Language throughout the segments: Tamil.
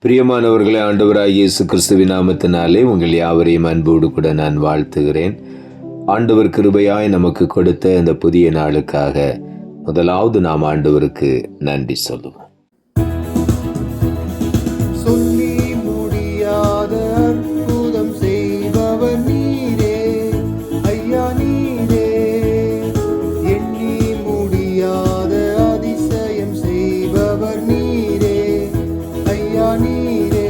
பிரியமானவர்களே, ஆண்டவராகிய இயேசு கிறிஸ்துவின் நாமத்தினாலே உங்கள் யாவரையும் அன்போடு கூட நான் வாழ்த்துகிறேன். ஆண்டவர் கிருபையாய் நமக்கு கொடுத்த இந்த புதிய நாளுக்காக முதலாவது நாம் ஆண்டவருக்கு நன்றி சொல்லுவோம். சொல்லி முடியாத அற்புதம் செய்பவர் நீரே ஐயா, நீரே. எண்ணி முடியாத அதிசயம் செய்பவர் நீரே ஐயா, நீரே.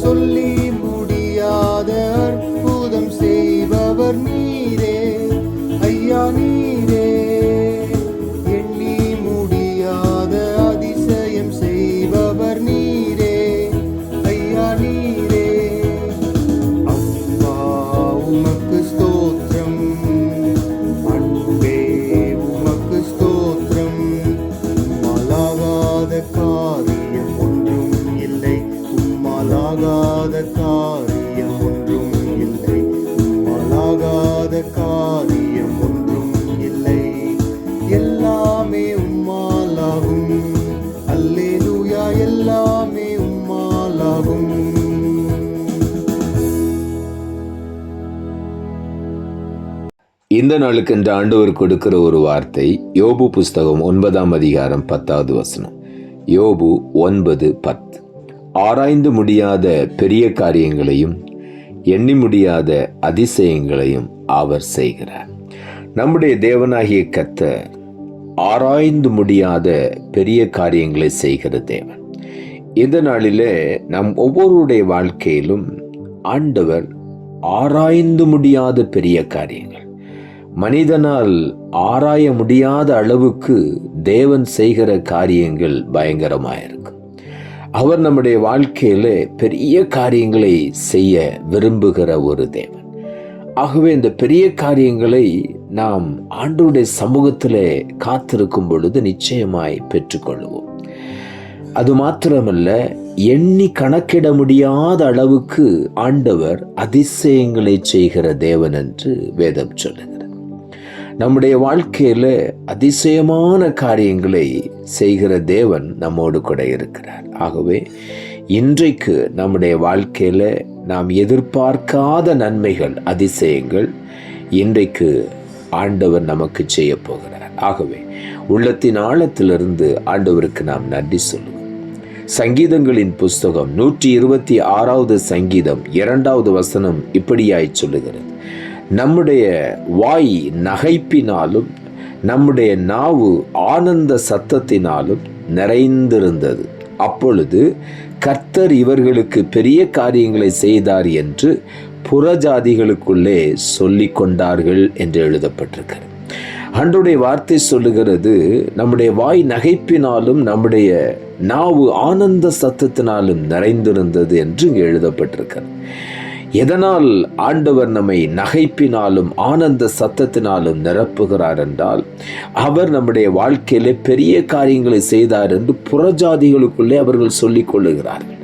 சொல்லி முடியாத அற்புதம் செய்பவர் நீரே ஐயா, நீரே. எண்ணி முடியாத அதிசயம் செய்பவர் நீரே ஐயா, நீரே. அப்பா உமக்கு ஸ்தோத்திரம், அன்பே உமக்கு ஸ்தோத்திரம். உம்மாலாகாத காரியம் ஒன்றும் இல்லை, உம்மாலாகாத காரியம் ஒன்றும் இல்லை, உம்மாலாகாத காரியம் ஒன்றும் இல்லை. எல்லாமே உம்மாலாகும், அல்லேலூயா, எல்லாமே உம்மாலாகும். இந்த நாளுக்கென்று ஆண்டவர் கொடுக்கிற ஒரு வார்த்தை யோபு புஸ்தகம் 9ஆம் அதிகாரம் 10வது வசனம். யோபு 9:10. ஆராய்ந்து முடியாத பெரிய காரியங்களையும் எண்ணி முடியாத அதிசயங்களையும் அவர் செய்கிறார். நம்முடைய தேவனாகிய கர்த்தர் ஆராய்ந்து முடியாத பெரிய காரியங்களை செய்கிற தேவன். இந்த நாளிலே நம் ஒவ்வொருடைய வாழ்க்கையிலும் ஆண்டவர் ஆராய்ந்து முடியாத பெரிய காரியங்கள், மனிதனால் ஆராய முடியாத அளவுக்கு தேவன் செய்கிற காரியங்கள் பயங்கரமாயிருக்கும். அவர் நம்முடைய வாழ்க்கையில பெரிய காரியங்களை செய்ய விரும்புகிற ஒரு தேவன். ஆகவே இந்த பெரிய காரியங்களை நாம் ஆண்டவருடைய சமூகத்திலே காத்திருக்கும் பொழுது நிச்சயமாய் பெற்றுக்கொள்வோம். அது மாத்திரமல்ல, எண்ணி கணக்கிட முடியாத அளவுக்கு ஆண்டவர் அதிசயங்களை செய்கிற தேவன் என்று வேதம் சொல்லுகிறது. நம்முடைய வாழ்க்கையில அதிசயமான காரியங்களை செய்கிற தேவன் நம்மோடு கூட இருக்கிறார். ஆகவே இன்றைக்கு நம்முடைய வாழ்க்கையில நாம் எதிர்பார்க்காத நன்மைகள், அதிசயங்கள் இன்றைக்கு ஆண்டவர் நமக்கு செய்ய போகிறார். ஆகவே உள்ளத்தின் ஆழத்திலிருந்து ஆண்டவருக்கு நாம் நன்றி சொல்லுவோம். சங்கீதங்களின் புஸ்தகம் 126வது சங்கீதம் 2வது வசனம் இப்படியாய் சொல்லுகிறது: நம்முடைய வாய் நகைப்பினாலும் நம்முடைய நாவு ஆனந்த சத்தத்தினாலும் நிறைந்திருந்தது. அப்பொழுது கர்த்தர் இவர்களுக்கு பெரிய காரியங்களை செய்தார் என்று புறஜாதிகளுக்குள்ளே சொல்லிக் கொண்டார்கள் என்று எழுதப்பட்டிருக்கிறது. ஆண்டவருடைய வார்த்தை சொல்லுகிறது, நம்முடைய வாய் நகைப்பினாலும் நம்முடைய நாவு ஆனந்த சத்தத்தினாலும் நிறைந்திருந்தது என்று இங்கே எழுதப்பட்டிருக்கிறது. எதனால் ஆண்டவர் நம்மை நகைப்பினாலும் ஆனந்த சத்தத்தினாலும் நிரப்புகிறார் என்றால், அவர் நம்முடைய வாழ்க்கையிலே பெரிய காரியங்களை செய்தார் என்று புறஜாதிகளுக்குள்ளே அவர்கள் சொல்லிக் கொள்ளுகிறார்கள்.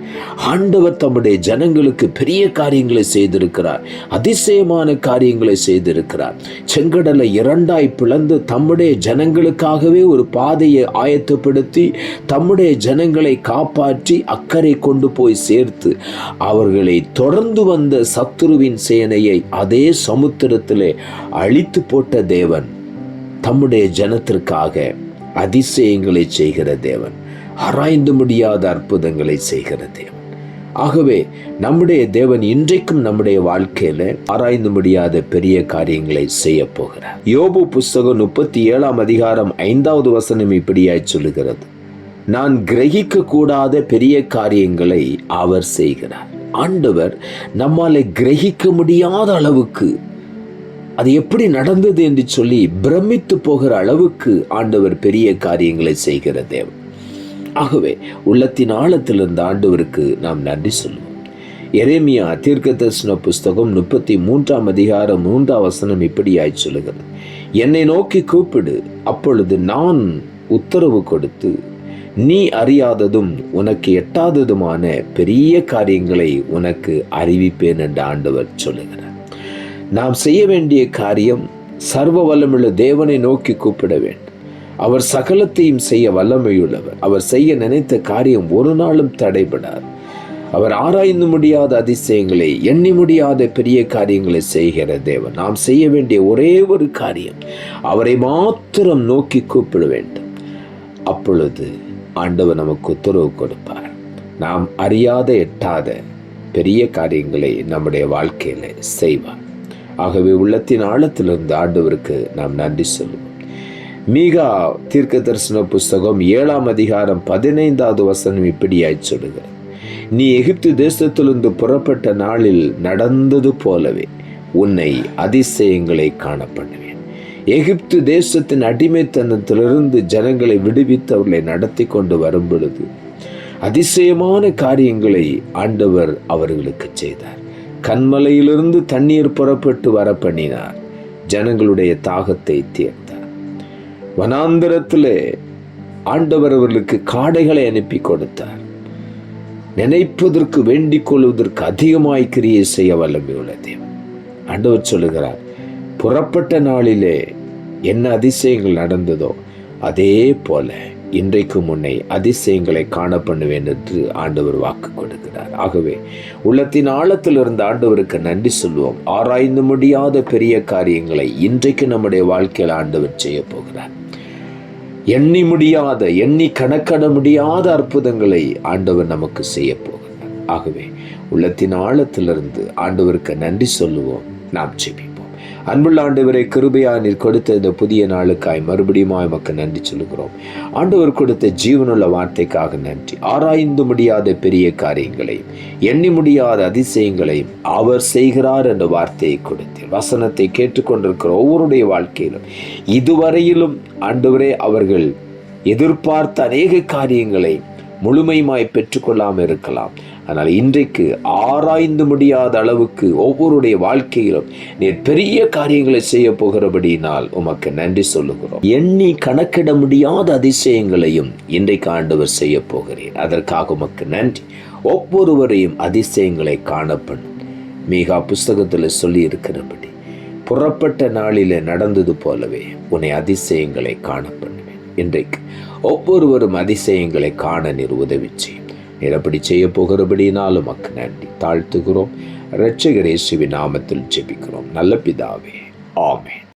ஆண்டவர் தம்முடைய ஜனங்களுக்கு பெரிய காரியங்களை செய்திருக்கிறார், அதிசயமான காரியங்களை செய்திருக்கிறார். செங்கடலை 2ஆய் பிளந்து தம்முடைய ஜனங்களுக்காகவே ஒரு பாதையை ஆயத்தப்படுத்தி தம்முடைய ஜனங்களை காப்பாற்றி அக்கறை கொண்டு போய் சேர்த்து அவர்களை தொடர்ந்து வந்த சத்துருவின் சேனையை அதே சமுத்திரத்திலே அழித்து போட்ட தேவன் தம்முடைய ஜனத்திற்காக அதிசயங்களை செய்கிற தேவன், ஆராய்ந்து முடியாத அற்புதங்களை செய்கிற தேவன். ஆகவே நம்முடைய தேவன் இன்றைக்கும் நம்முடைய வாழ்க்கையில ஆராய்ந்து முடியாத பெரிய காரியங்களை செய்ய போகிறார். யோபு புஸ்தகம் 37ஆம் அதிகாரம் 5வது வசனம் இப்படியாய் சொல்லுகிறது: நான் கிரகிக்க கூடாத பெரிய காரியங்களை அவர் செய்கிறார். ஆண்டவர் நம்மாலே கிரகிக்க முடியாத அளவுக்கு, அது எப்படி நடந்தது என்று சொல்லி பிரமித்து போகிற அளவுக்கு ஆண்டவர் பெரிய காரியங்களை செய்கிற தேவன். ஆகவே உள்ளத்தின் ஆழத்திலிருந்து ஆண்டவருக்கு நாம் நன்றி சொல்லுவோம். எரேமியா தீர்க்கதரிசன புஸ்தகம் 33ஆம் அதிகாரம் 3ஆம் வசனம் இப்படியாய் சொல்லுகிறது: என்னை நோக்கி கூப்பிடு, அப்பொழுது நான் உத்தரவு கொடுத்து நீ அறியாததும் உனக்கு எட்டாததுமான பெரிய காரியங்களை உனக்கு அறிவிப்பேன் என்று ஆண்டவர் சொல்லுகிறார். நாம் செய்ய வேண்டிய காரியம் சர்வ வல்லமுள்ள தேவனை நோக்கி கூப்பிட வேண்டும். அவர் சகலத்தையும் செய்ய வல்லமையுள்ளவர். அவர் செய்ய நினைத்த காரியம் ஒரு நாளும் தடைபடாது. அவர் ஆராய்ந்து முடியாத அதிசயங்களை, எண்ணி முடியாத பெரிய காரியங்களை செய்கிற தேவன். நாம் செய்ய வேண்டிய ஒரே ஒரு காரியம், அவரை மாத்திரம் நோக்கி கூப்பிட வேண்டும். அப்பொழுது ஆண்டவர் நமக்கு உத்தரவு கொடுப்பார். நாம் அறியாத எட்டாத பெரிய காரியங்களை நம்முடைய வாழ்க்கையில செய்வார். ஆகவே உள்ளத்தின் ஆழத்திலிருந்து ஆண்டவருக்கு நாம் நன்றி சொல்லுவோம். மீகா தீர்க்க தரிசன புஸ்தகம் 7ஆம் அதிகாரம் 15வது வசனம் இப்படியாய் சொல்லுகிறது: நீ எகிப்து தேசத்திலிருந்து புறப்பட்ட நாளில் நடந்தது போலவே உன்னை அதிசயங்களை காணப்பண்ணுவேன். எகிப்து தேசத்தின் அடிமைத்தனத்திலிருந்து ஜனங்களை விடுவித்து அவர்களை நடத்தி கொண்டு வரும் பொழுது அதிசயமான காரியங்களை ஆண்டவர் அவர்களுக்கு செய்தார். கன்மலையிலிருந்து தண்ணீர் புறப்பட்டு வர பண்ணினார். ஜனங்களுடைய தாகத்தை தீர்த்தார். வனாந்தரத்திலே ஆண்டவர் அவர்களுக்கு காடைகளை அனுப்பி கொடுத்தார். நினைப்பதற்கு வேண்டிக் கொள்வதற்கு அதிகமாய் கிரியை செய்ய வல்லமையுள்ள தேவன். ஆண்டவர் சொல்லுகிறார், புறப்பட்ட நாளிலே என்ன அதிசயங்கள் நடந்ததோ அதே போல இன்றைக்கு முன்னை அதிசயங்களை காண பண்ணுவேன் என்று ஆண்டவர் வாக்கு கொடுக்கிறார். ஆகவே உள்ளத்தின் ஆழத்திலிருந்து ஆண்டவருக்கு நன்றி சொல்லுவோம். ஆராய்ந்து முடியாத பெரிய காரியங்களை இன்றைக்கு நம்முடைய வாழ்க்கையில் ஆண்டவர் செய்ய போகிறார். எண்ணி முடியாத, எண்ணி கணக்கிட முடியாத அற்புதங்களை ஆண்டவர் நமக்கு செய்ய போகிறார். ஆகவே உள்ளத்தின் ஆழத்திலிருந்து ஆண்டவருக்கு நன்றி சொல்லுவோம். நாம் ஜெபிப்போம். அன்புள்ள ஆண்டவரே, கிருபையா நீர் கொடுத்த இந்த புதிய நாளுக்காய் மறுபடியும் எமக்கு நன்றி சொல்லுகிறோம். ஆண்டவர் கொடுத்த ஜீவனுள்ள வார்த்தைக்காக நன்றி. ஆராய்ந்து முடியாத பெரிய காரியங்களையும் எண்ணி முடியாத அதிசயங்களையும் அவர் செய்கிறார் என்ற வார்த்தையை கொடுத்தேன். வசனத்தை கேட்டுக்கொண்டிருக்கிற ஒவ்வொருடைய வாழ்க்கையிலும் இதுவரையிலும் ஆண்டவரே அவர்கள் எதிர்பார்த்த அநேக காரியங்களை முழுமையுமாய் பெற்றுக்கொள்ளாமல் இருக்கலாம். ஆனால் இன்றைக்கு ஆராய்ந்து முடியாத அளவுக்கு ஒவ்வொருடைய வாழ்க்கையிலும் நீர் பெரிய காரியங்களை செய்ய போகிறபடியினால் உமக்கு நன்றி சொல்லுகிறோம். எண்ணி கணக்கிட முடியாத அதிசயங்களையும் இன்றைக்கு ஆண்டவர் செய்ய போகிறேன். அதற்காக உமக்கு நன்றி. ஒவ்வொருவரையும் அதிசயங்களை காணப்படும். மீகா புஸ்தகத்தில் சொல்லி இருக்கிறபடி புறப்பட்ட நாளிலே நடந்தது போலவே உன்னை அதிசயங்களை காணப்படுவேன். இன்றைக்கு ஒவ்வொருவரும் அதிசயங்களை காண நீர் உதவி செய்யும். நீர் அப்படி செய்ய போகிறபடினாலும் உமக்கு நன்றி தாழ்த்துகிறோம். இரட்சகர் இயேசுவின் நாமத்தில் ஜெபிக்கிறோம் நல்ல பிதாவே, ஆமென்.